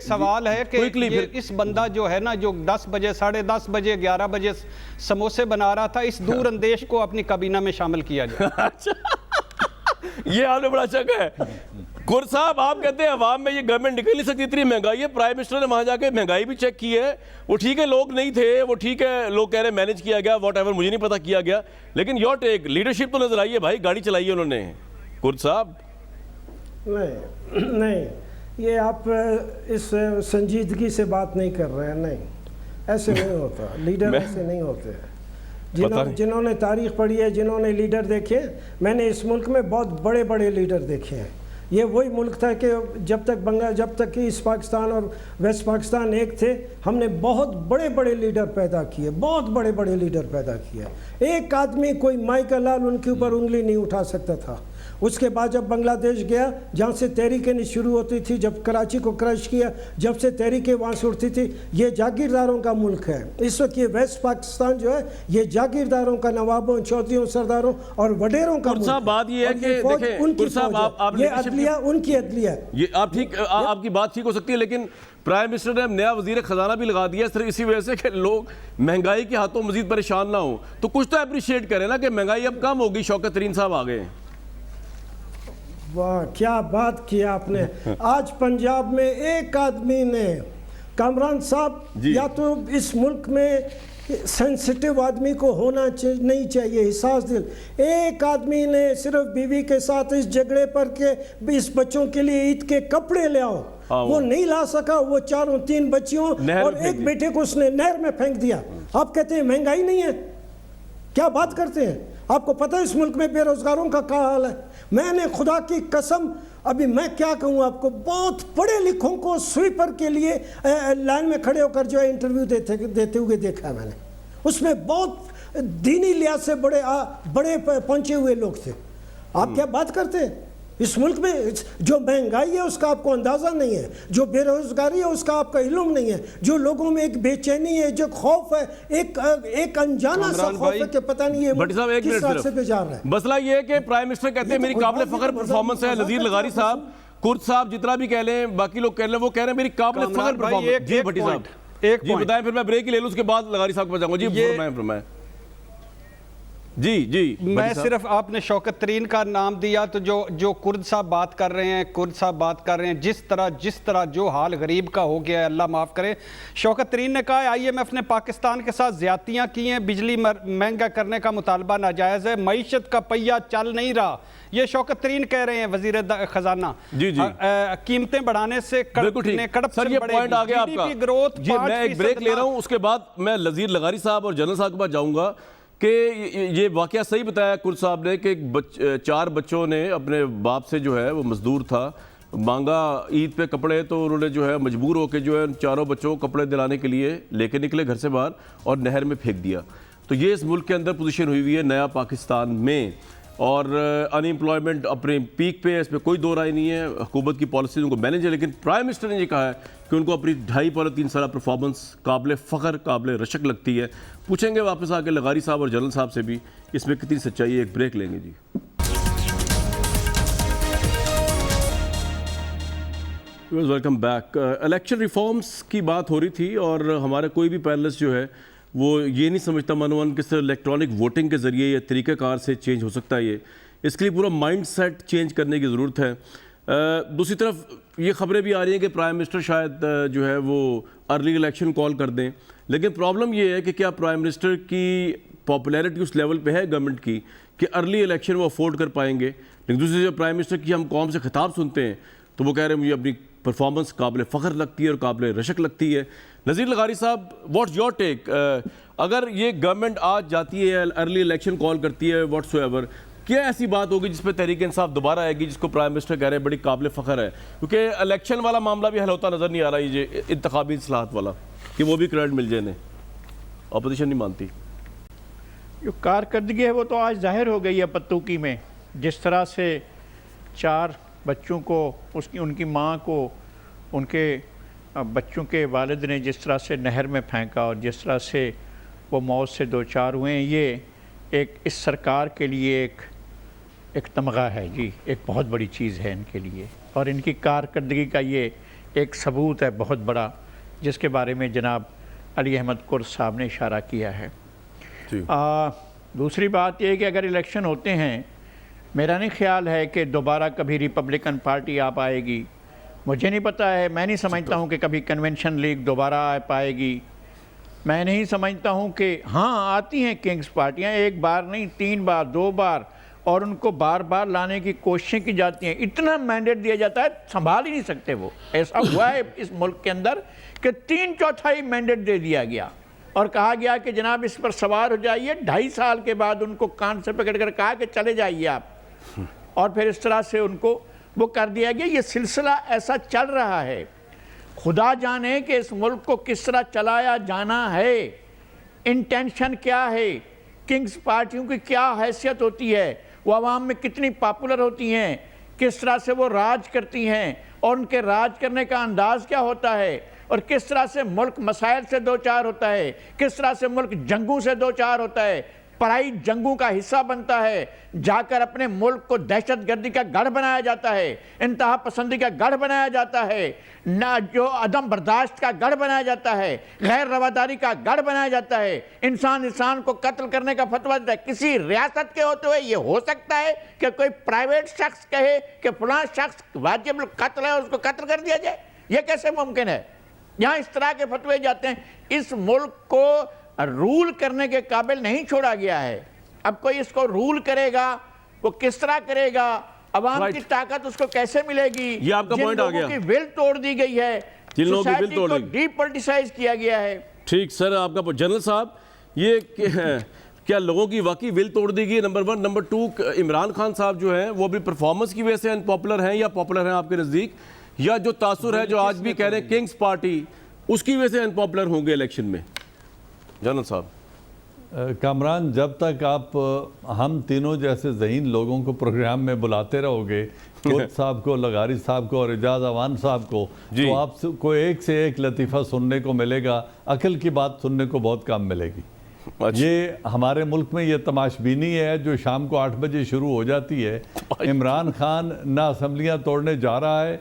سوال ہے کہ اس بندہ جو ہے نا، جو 10 بجے 10:30 بجے 11 بجے سموسے بنا رہا تھا، اس دور اندیش کو اپنی کابینہ میں شامل کیا جائے۔ یہ آپ نے بڑا شک ہے کرد صاحب، آپ کہتے ہیں عوام میں یہ گورنمنٹ نکل نہیں سکتی، اتنی مہنگائی ہے۔ پرائم منسٹر نے وہاں جا کے مہنگائی بھی چیک کی ہے، وہ ٹھیک ہے لوگ نہیں تھے، وہ ٹھیک ہے لوگ کہہ رہے مینج کیا گیا، واٹ ایور، مجھے نہیں پتا کیا گیا، لیکن یور ٹیک، لیڈرشپ تو نظر آئی ہے بھائی، گاڑی چلائی ہے انہوں نے کرد صاحب۔ نہیں، یہ آپ اس سنجیدگی سے بات نہیں کر رہے ہیں، نہیں ایسے نہیں ہوتا، لیڈر ایسے نہیں ہوتے۔ جنہوں نے تاریخ پڑھی ہے، جنہوں نے لیڈر دیکھے، میں نے اس ملک میں بہت بڑے بڑے لیڈر دیکھے ہیں۔ یہ وہی ملک تھا کہ جب تک کہ ایسٹ پاکستان اور ویسٹ پاکستان ایک تھے، ہم نے بہت بڑے بڑے لیڈر پیدا کیے، بہت بڑے بڑے لیڈر پیدا کیے۔ ایک آدمی، کوئی مائی کا لال ان کے اوپر انگلی نہیں اٹھا سکتا تھا۔ اس کے بعد جب بنگلہ دیش گیا جہاں سے تحریکیں شروع ہوتی تھی، جب کراچی کو کرش کیا، جب سے تحریکیں وہاں سے اٹھتی تھی، یہ جاگیرداروں کا ملک ہے اس وقت۔ یہ ویسٹ پاکستان جو ہے یہ جاگیرداروں کا، نوابوں، چودھریوں، سرداروں اور وڈیروں کا ملک ہے۔ بات یہ ہے کہ یہ عدلیہ ان کی عدلیہ ہے۔ یہ آپ کی بات ٹھیک ہو سکتی ہے، لیکن پرائم منسٹر نے نیا وزیر خزانہ بھی لگا دیا صرف اسی وجہ سے کہ لوگ مہنگائی کے ہاتھوں مزید پریشان نہ ہوں، تو کچھ تو اپریشیٹ کریں نا کہ مہنگائی اب کم ہوگی۔ شوکت ترین صاحب آ گئے۔ واہ کیا بات کیا آپ نے۔ آج پنجاب میں ایک آدمی نے، کامران صاحب، یا تو اس ملک میں سینسٹیو آدمی کو ہونا نہیں چاہیے، حساس دل، ایک آدمی نے صرف بیوی کے ساتھ اس جھگڑے پر کہ اس بچوں کے لیے عید کے کپڑے لے آؤ، وہ نہیں لا سکا، وہ چاروں 3 بچیوں اور ایک بیٹے کو اس نے نہر میں پھینک دیا۔ آپ کہتے ہیں مہنگائی نہیں ہے؟ کیا بات کرتے ہیں؟ آپ کو پتہ ہے اس ملک میں بے روزگاروں کا کیا حال ہے؟ میں نے خدا کی قسم، ابھی میں کیا کہوں آپ کو، بہت پڑھے لکھوں کو سویپر کے لیے لائن میں کھڑے ہو کر جو ہے انٹرویو دیتے ہوئے دیکھا ہے میں نے۔ اس میں بہت دینی لحاظ سے بڑے پہنچے ہوئے لوگ تھے۔ آپ کیا بات کرتے ہیں؟ اس ملک میں جو مہنگائی ہے اس کا آپ کو اندازہ نہیں ہے، جو بے روزگاری ہے اس کا آپ کا علم نہیں ہے، جو لوگوں میں ایک بے چینی ہے، جو خوف ہے، ایک انجانا سا خوف ہے کہ پتہ نہیں یہ کس راستے پہ جا رہا ہے۔ مسئلہ یہ ہے کہ پرائم منسٹر کہتے ہیں میری قابل فخر پرفارمنس ہے۔ نذیر لغاری صاحب، کرد صاحب، جتنا بھی کہہ لیں، باقی لوگ کہہ لیں، وہ کہہ رہے ہیں میری قابل فخر پرفارمنس۔ جی بھٹی صاحب جی بتائیں، پھر میں بریک ہی لے لوں، اس کے بعد لغاری صاحب کو بتاؤں گا۔ جی فرمائیں۔ جی میں صرف آپ نے شوکت ترین کا نام دیا تو جو کرد صاحب بات کر رہے ہیں، جس طرح جو حال غریب کا ہو گیا ہے، اللہ معاف کرے۔ شوکت ترین نے کہا آئی ایم ایف نے پاکستان کے ساتھ زیادتیاں کی ہیں، بجلی مہنگا کرنے کا مطالبہ ناجائز ہے، معیشت کا پہیہ چل نہیں رہا، یہ شوکت ترین کہہ رہے ہیں، وزیر خزانہ۔ قیمتیں بڑھانے سے سر یہ پوائنٹ آ گیا آپ کا۔ جی میں ایک بریک لے رہا ہوں، اس کے بعد میں نذیر لغاری صاحب اور جنرل صاحب کے پاس جاؤں گا کہ یہ واقعہ صحیح بتایا کرد صاحب نے کہ 4 بچوں نے اپنے باپ سے جو ہے وہ مزدور تھا، مانگا عید پہ کپڑے، تو انہوں نے جو ہے مجبور ہو کے جو ہے 4 بچوں کو کپڑے دلانے کے لیے لے کے نکلے گھر سے باہر اور نہر میں پھینک دیا۔ تو یہ اس ملک کے اندر پوزیشن ہوئی ہے نیا پاکستان میں، اور ان ایمپلائمنٹ اپنے پیک پہ، اس پہ کوئی دو رائے نہیں ہے، حکومت کی پالیسیز ان کو مینیج ہے، لیکن پرائم منسٹر نے یہ کہا ہے کہ ان کو اپنی 2.5-3 سالہ پرفارمنس قابل فخر، قابل رشک لگتی ہے۔ پوچھیں گے واپس آ کے لغاری صاحب اور جنرل صاحب سے بھی اس میں کتنی سچائی ہے۔ ایک بریک لیں گے جی۔ Welcome back. الیکشن ریفارمز کی بات ہو رہی تھی اور ہمارے کوئی بھی پینلسٹ جو ہے وہ یہ نہیں سمجھتا منوان کس طرح الیکٹرانک ووٹنگ کے ذریعے یا طریقہ کار سے چینج ہو سکتا ہے۔ اس کے لیے پورا مائنڈ سیٹ چینج کرنے کی ضرورت ہے۔ دوسری طرف یہ خبریں بھی آ رہی ہیں کہ پرائم منسٹر شاید جو ہے وہ ارلی الیکشن کال کر دیں، لیکن پرابلم یہ ہے کہ کیا پرائم منسٹر کی پاپولیرٹی اس لیول پہ ہے گورنمنٹ کی کہ ارلی الیکشن وہ افورڈ کر پائیں گے؟ لیکن دوسری طرف پرائم منسٹر کی ہم قوم سے خطاب سنتے ہیں تو وہ کہہ رہے ہیں مجھے اپنی پرفارمنس قابل فخر لگتی ہے اور قابل رشک لگتی ہے۔ نذیر لغاری صاحب، واٹس یور ٹیک؟ اگر یہ گورنمنٹ آج جاتی ہے ارلی الیکشن کال کرتی ہے واٹس ایور، کیا ایسی بات ہوگی جس پہ تحریک انصاف دوبارہ آئے گی جس کو پرائم منسٹر کہہ رہے ہیں بڑی قابل فخر ہے؟ کیونکہ الیکشن والا معاملہ بھی حل ہوتا نظر نہیں آ رہا یہ انتخابی اصلاحات والا، کہ وہ بھی کریڈٹ مل جائے، اپوزیشن نہیں مانتی۔ جو کارکردگی ہے وہ تو آج ظاہر ہو گئی ہے پتوکی میں، جس طرح سے 4 بچوں کو ان کی ماں کو ان کے بچوں کے والد نے جس طرح سے نہر میں پھینکا اور جس طرح سے وہ موت سے 2-4 ہوئے ہیں، یہ ایک اس سرکار کے لیے ایک تمغہ ہے جی، ایک بہت بڑی چیز ہے ان کے لیے، اور ان کی کارکردگی کا یہ ایک ثبوت ہے بہت بڑا، جس کے بارے میں جناب علی احمد کرد صاحب نے اشارہ کیا ہے۔ دوسری بات یہ کہ اگر الیکشن ہوتے ہیں، میرا نہیں خیال ہے کہ دوبارہ کبھی ریپبلکن پارٹی آ پائے گی، مجھے نہیں پتہ ہے، میں نہیں سمجھتا ہوں کہ کبھی کنونشن لیگ دوبارہ آ پائے گی، میں نہیں سمجھتا ہوں کہ ہاں آتی ہیں کنگز پارٹیاں، 1 بار نہیں 3 بار 2 بار، اور ان کو بار بار لانے کی کوششیں کی جاتی ہیں، اتنا مینڈیٹ دیا جاتا ہے سنبھال ہی نہیں سکتے وہ۔ ایسا ہوا ہے اس ملک کے اندر کہ 3/4 مینڈیٹ دے دیا گیا اور کہا گیا کہ جناب اس پر سوار ہو جائیے، 2.5 سال کے بعد ان کو کان سے پکڑ کر کہا کہ چلے جائیے آپ، اور پھر اس طرح سے ان کو وہ کر دیا گیا۔ یہ سلسلہ ایسا چل رہا ہے، خدا جانے کہ اس ملک کو کس طرح چلایا جانا ہے، انٹینشن کیا ہے، کنگز پارٹیوں کی کیا حیثیت ہوتی ہے، وہ عوام میں کتنی پاپولر ہوتی ہیں، کس طرح سے وہ راج کرتی ہیں اور ان کے راج کرنے کا انداز کیا ہوتا ہے، اور کس طرح سے ملک مسائل سے دوچار ہوتا ہے، کس طرح سے ملک جنگوں سے دوچار ہوتا ہے، پرائی جنگوں کا حصہ بنتا ہے، جا کر اپنے ملک کو دہشت گردی کا گڑھ بنایا جاتا ہے، انتہا پسندی کا گڑھ بنایا جاتا ہے، نہ جو عدم برداشت کا گڑھ بنایا جاتا ہے، غیر رواداری کا گڑھ بنایا جاتا ہے، انسان کو قتل کرنے کا فتویٰ دیتا ہے۔ کسی ریاست کے ہوتے ہوئے یہ ہو سکتا ہے کہ کوئی پرائیویٹ شخص کہے کہ فلاں شخص واجب القتل ہے، اس کو قتل کر دیا جائے؟ یہ کیسے ممکن ہے؟ یہاں اس طرح کے فتوے جاتے ہیں۔ اس ملک کو رول کرنے کے قابل نہیں چھوڑا گیا ہے۔ اب کوئی اس کو رول کرے گا، وہ کس طرح کرے گا، عوام کی طاقت اس کو کیسے ملے گی؟ یہ آپ کا پوائنٹ آ گیا، جن لوگوں کی ول توڑ دی گئی ہے، جن لوگوں کی ول سوسائٹی توڑ کو دی، ڈی پولیٹیسائز کیا گیا ہے۔ ٹھیک سر، آپ کا جنرل صاحب یہ کیا لوگوں کی واقعی ول توڑ دی گئی؟ نمبر 1 نمبر 2 عمران خان صاحب جو ہیں وہ بھی پرفارمنس کی وجہ سے انپاپولر ہیں یا پاپولر ہیں آپ کے نزدیک، یا جو تاثر ہے جو آج بھی کہہ رہے ہیں کنگز پارٹی اس کی وجہ سے انپاپولر ہوں گے الیکشن میں؟ جنرل صاحب کامران، جب تک آپ ہم تینوں جیسے ذہین لوگوں کو پروگرام میں بلاتے رہو گے، خود صاحب کو، لغاری صاحب کو اور اعجاز اوان صاحب کو، تو آپ کو ایک سے ایک لطیفہ سننے کو ملے گا، عقل کی بات سننے کو بہت کم ملے گی۔ یہ ہمارے ملک میں یہ تماش بینی ہے جو شام کو 8 بجے شروع ہو جاتی ہے۔ عمران خان نہ اسمبلیاں توڑنے جا رہا ہے،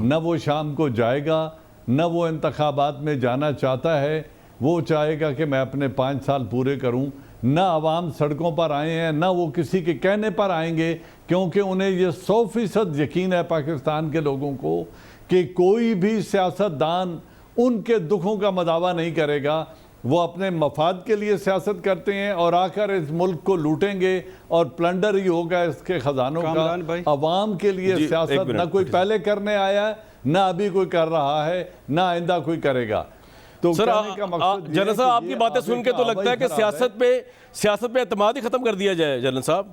نہ وہ شام کو جائے گا، نہ وہ انتخابات میں جانا چاہتا ہے۔ وہ چاہے گا کہ میں اپنے 5 سال پورے کروں۔ نہ عوام سڑکوں پر آئے ہیں، نہ وہ کسی کے کہنے پر آئیں گے، کیونکہ انہیں یہ 100% یقین ہے پاکستان کے لوگوں کو کہ کوئی بھی سیاستدان ان کے دکھوں کا مداوع نہیں کرے گا۔ وہ اپنے مفاد کے لیے سیاست کرتے ہیں اور آ کر اس ملک کو لوٹیں گے اور پلنڈر ہی ہوگا اس کے خزانوں کا۔ عوام کے لیے سیاست نہ کوئی پہلے کرنے آیا ہے، نہ ابھی کوئی کر رہا ہے، نہ آئندہ کوئی کرے گا۔ سر جنرل صاحب آپ کی باتیں سن کے تو لگتا ہے کہ سیاست پہ اعتماد ہی ختم کر دیا جائے۔ جنرل صاحب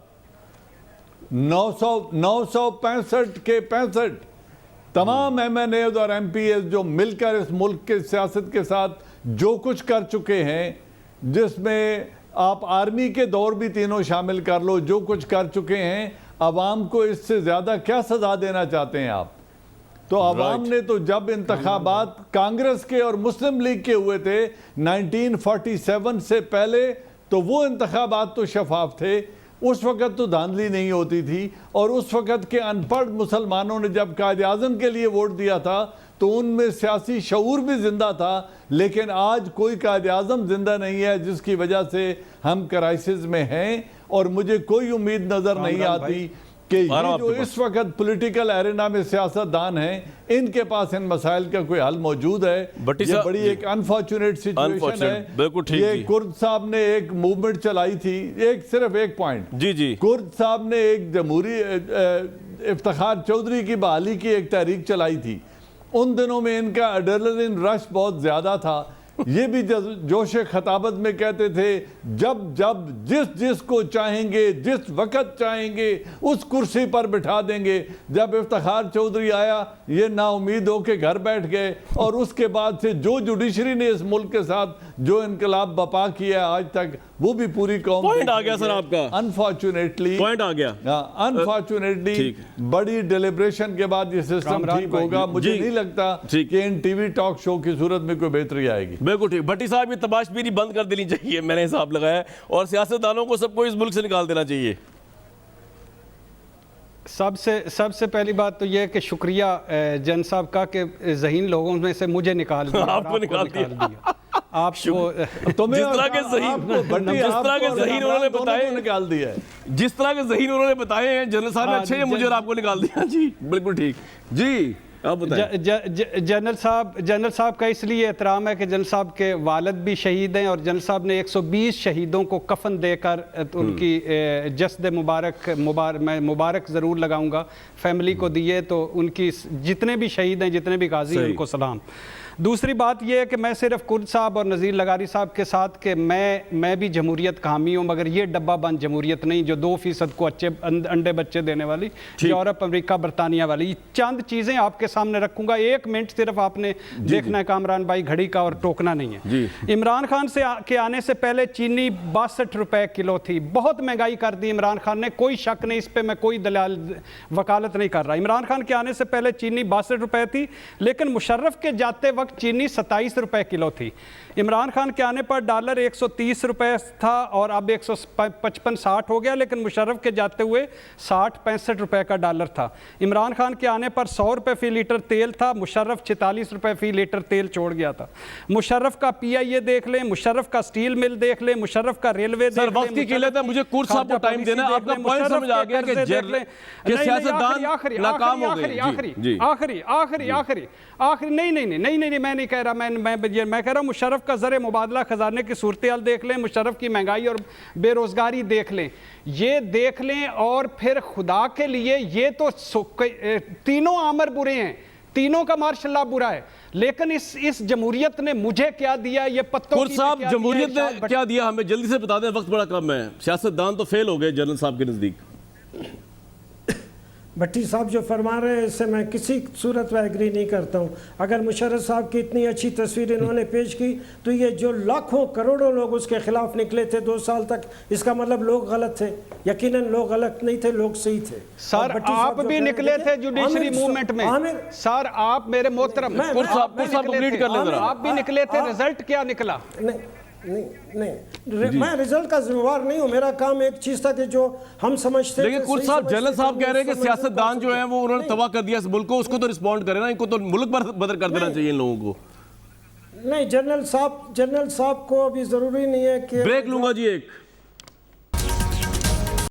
965 کے 65 تمام ایم این ایز اور ایم پی ایز جو مل کر اس ملک کے سیاست کے ساتھ جو کچھ کر چکے ہیں، جس میں آپ آرمی کے دور بھی تینوں شامل کر لو، جو کچھ کر چکے ہیں، عوام کو اس سے زیادہ کیا سزا دینا چاہتے ہیں آپ؟ تو عوام نے تو جب انتخابات کانگریس کے اور مسلم لیگ کے ہوئے تھے 1947 سے پہلے، تو وہ انتخابات تو شفاف تھے، اس وقت تو دھاندلی نہیں ہوتی تھی، اور اس وقت کے ان پڑھ مسلمانوں نے جب قائد اعظم کے لیے ووٹ دیا تھا تو ان میں سیاسی شعور بھی زندہ تھا۔ لیکن آج کوئی قائد اعظم زندہ نہیں ہے، جس کی وجہ سے ہم کرائسس میں ہیں، اور مجھے کوئی امید نظر نہیں آتی کہ یہ جو اس وقت پولیٹیکل ایرینا میں سیاستدان ہیں، ان کے پاس ان مسائل کا کوئی حل موجود ہے۔ یہ بڑی ایک انفارچونیٹ سچویشن ہے۔ یہ کرد صاحب نے ایک موومنٹ چلائی تھی، صرف ایک پوائنٹ، کرد صاحب نے ایک جمہوری افتخار چودھری کی بحالی کی ایک تحریک چلائی تھی۔ ان دنوں میں ان کا ایڈرنلن رش بہت زیادہ تھا۔ یہ بھی جوش خطابت میں کہتے تھے جب جس کو چاہیں گے، جس وقت چاہیں گے اس کرسی پر بٹھا دیں گے۔ جب افتخار چودھری آیا، یہ نا امید ہو کے گھر بیٹھ گئے، اور اس کے بعد سے جو جوڈیشری نے اس ملک کے ساتھ جو انقلاب بپا کیا ہے آج تک، وہ بھی پوری قوم پوائنٹ آ گیا سر آپ کا، انفارچونیٹلی پوائنٹ آ گیا، انفارچونیٹلی بڑی ڈیلیبریشن کے بعد یہ سسٹم ٹھیک ہوگا۔ مجھے نہیں لگتا کہ ان ٹی وی ٹاک شو کی صورت میں کوئی بہتری آئے گی۔ بالکل ٹھیک۔ بھٹی صاحب یہ تماش بینی بند کر دینی چاہیے، میں نے حساب لگایا ہے، اور سیاستدانوں کو سب کو اس ملک سے نکال دینا چاہیے۔ سب سے پہلی بات تو یہ ہے کہ شکریہ جن صاحب کا کہ ذہین لوگوں میں سے مجھے نکال دیا، آپ کو نکال دیا۔ آپ کو جس طرح کے ذہین انہوں نے بتائے، نکال دیا ہے، جس طرح کے ذہین انہوں نے بتائے ہیں جنرل صاحب نے اچھے ہیں، مجھے اور آپ کو نکال دیا۔ جی بالکل ٹھیک۔ جی آپ بتائیں۔ جنرل صاحب کا اس لیے احترام ہے کہ جنرل صاحب کے والد بھی شہید ہیں، اور جنرل صاحب نے 120 شہیدوں کو کفن دے کر ان کی جسد میں مبارک ضرور لگاؤں گا، فیملی کو دیے، تو ان کی جتنے بھی شہید ہیں، جتنے بھی غازی ہیں، ان کو سلام۔ دوسری بات یہ ہے کہ میں صرف کرد صاحب اور نذیر لغاری صاحب کے ساتھ کہ میں بھی جمہوریت کا حامی ہوں، مگر یہ ڈبہ بند جمہوریت نہیں جو 2% کو اچھے انڈے بچے دینے والی، یورپ، امریکہ، برطانیہ والی. یہ چند چیزیں آپ کے سامنے رکھوں گا. 1 منٹ صرف آپ نے دیکھنا ہے کامران بھائی گھڑی کا، اور ٹوکنا نہیں ہے. عمران خان کے آنے سے پہلے چینی 62 روپے کلو تھی. بہت مہنگائی کر دی عمران خان نے، کوئی شک نہیں اس پہ، میں کوئی وکالت نہیں کر رہا. عمران خان کے آنے سے پہلے چینی 62 روپے تھی، لیکن مشرف کے جاتے وقت چینی 27 روپے کلو تھی. عمران خان کے آنے پر ڈالر 130 روپے تھا اور اب 155-60 ہو گیا، لیکن مشرف کے جاتے ہوئے 60-65 روپے کا ڈالر تھا. عمران خان کے آنے پر 100 روپے فی لیٹر تیل تھا، مشرف 46 روپے فی لیٹر تیل چھوڑ گیا تھا. مشرف کا PIA دیکھ لیں، مشرف کا سٹیل مل دیکھ لیں، مشرف کا ریلوے دیکھ لیں. سر وقت کی قلت ہے، مجھے کرد صاحب کو ٹائم دینا ہے. آپ کا پوائنٹ سمجھ آ گیا کہ سیاستدان ناکام ہو گئے. آخری نہیں میں نہیں کہہ رہا، میں کہہ رہا ہوں مشرف کا زر مبادلہ خزانے کی صورتحال دیکھ لیں، مشرف کی مہنگائی اور بے روزگاری دیکھ لیں، یہ دیکھ لیں. اور پھر خدا کے لیے یہ تو تینوں آمر برے ہیں، تینوں کا ماشاء اللہ برا ہے، لیکن اس جمہوریت نے مجھے کیا دیا؟ یہ پتوں کرد صاحب جمہوریت نے کیا دیا ہمیں جلدی سے بتا دیں، وقت بڑا کم ہے. سیاستدان تو فیل ہو گئے جنرل صاحب کے نزدیک. بھٹی صاحب جو فرما رہے ہیں اس سے میں کسی صورت میں ایگری نہیں کرتا ہوں. اگر مشرف صاحب کی اتنی اچھی تصویر انہوں نے پیش کی تو یہ جو لاکھوں کروڑوں لوگ اس کے خلاف نکلے تھے 2 سال تک، اس کا مطلب لوگ غلط تھے. یقیناً لوگ غلط نہیں تھے، لوگ صحیح تھے. سر آپ بھی نکلے تھے جوڈیشری موومنٹ میں. سر آپ میرے محترم آپ بھی نکلے تھے، رزلٹ کیا نکلا؟ نہیں میں رزلٹ کا ذمہ دار نہیں ہوں. میرا کام ایک چیز تھا کہ جو ہم سمجھتے تھے. لیکن کرد صاحب جنرل صاحب کہہ رہے ہیں کہ سیاستدان جو ہیں وہ انہوں نے تباہ کر دیا اس ملک کو، اس کو تو رسپونڈ کرے نا، ان کو تو ملک بدر کر دینا چاہیے ان لوگوں کو. نہیں جنرل صاحب کو ابھی ضروری نہیں ہے کہ بریک لوں گا جی ایک